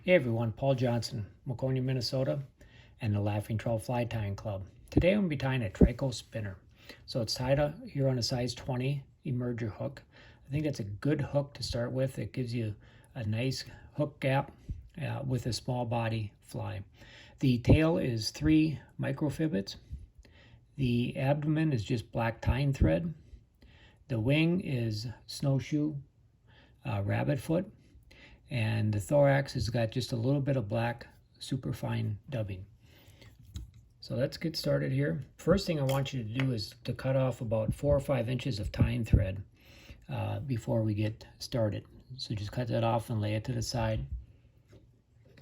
Hey everyone, Paul Johnson, Maconia, Minnesota, and the Laughing Trout Fly Tying Club. Today I'm going to be tying a Trico spinner. So it's tied up here on a size 20 emerger hook. I think that's a good hook to start with. It gives you a nice hook gap with a small body fly. The tail is 3 microfibrils. The abdomen is just black tying thread. The wing is snowshoe rabbit foot. And the thorax has got just a little bit of black superfine dubbing. So let's get started here. First thing I want you to do is to cut off about 4 or 5 inches of tying thread before we get started. So just cut that off and lay it to the side.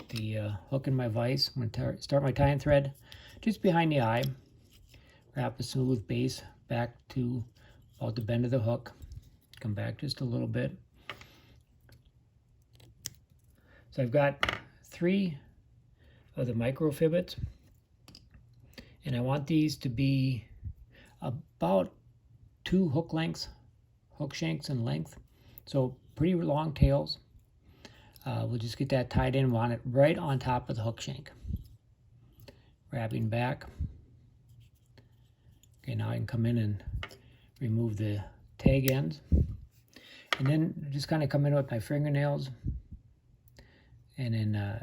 The hook in my vise. I'm going to start my tying thread just behind the eye. Wrap a smooth base back to about the bend of the hook. Come back just a little bit. So I've got 3 of the microfibrils, and I want these to be about 2 hook lengths, hook shanks in length. So pretty long tails. We'll just get that tied in. Want it right on top of the hook shank. Wrapping back. Okay, now I can come in and remove the tag ends. And then just kind of come in with my fingernails and then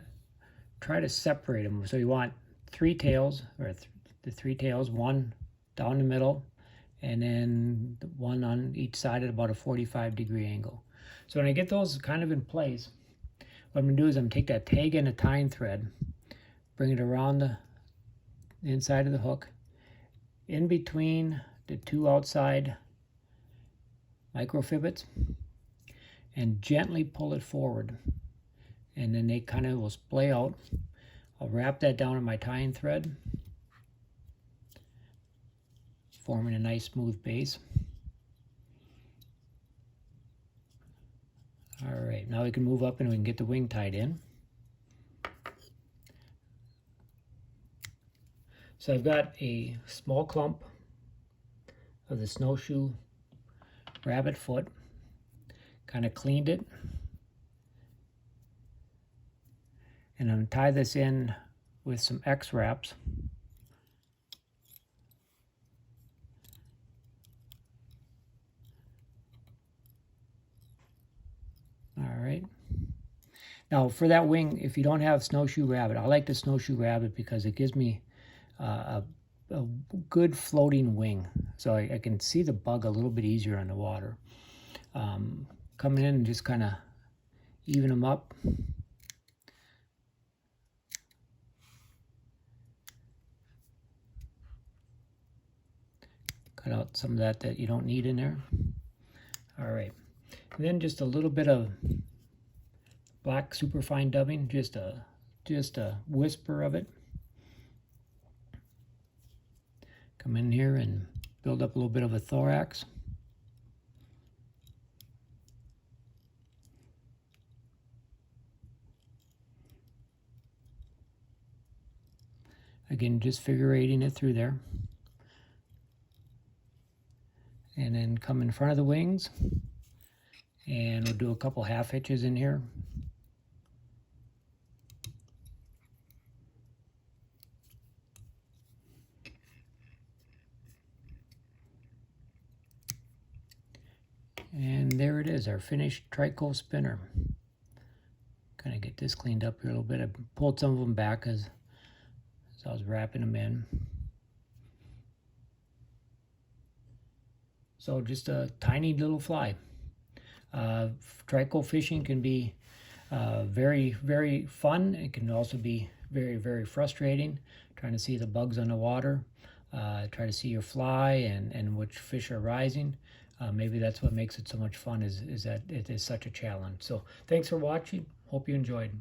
try to separate them. So you want 3 tails, or the 3 tails, 1 down the middle, and then 1 on each side at about a 45-degree angle. So when I get those kind of in place, what I'm going to do is I'm going to take that tag end of tying thread, bring it around the inside of the hook, in between the 2 outside microfibrils, and gently pull it forward. And then they kind of will splay out. I'll wrap that down in my tying thread, forming a nice smooth base. All right, now we can move up and we can get the wing tied in. So I've got a small clump of the snowshoe rabbit foot, kind of cleaned it. And I'm going to tie this in with some X wraps. All right. Now for that wing, if you don't have snowshoe rabbit, I like the snowshoe rabbit because it gives me a good floating wing. So I can see the bug a little bit easier on the water. Coming in and just kind of even them up. Cut out some of that you don't need in there. All right, and then just a little bit of black superfine dubbing, just a whisper of it. Come in here and build up a little bit of a thorax. Again, just figure eighting it through there. And then come in front of the wings, and we'll do a couple half hitches in here. And there it is, our finished Trico spinner. Kind of get this cleaned up here a little bit. I pulled some of them back as I was wrapping them in. So just a tiny little fly. Trico fishing can be very, very fun. It can also be very, very frustrating, trying to see the bugs on the water, try to see your fly and which fish are rising. Maybe that's what makes it so much fun, is that it is such a challenge. So thanks for watching. Hope you enjoyed.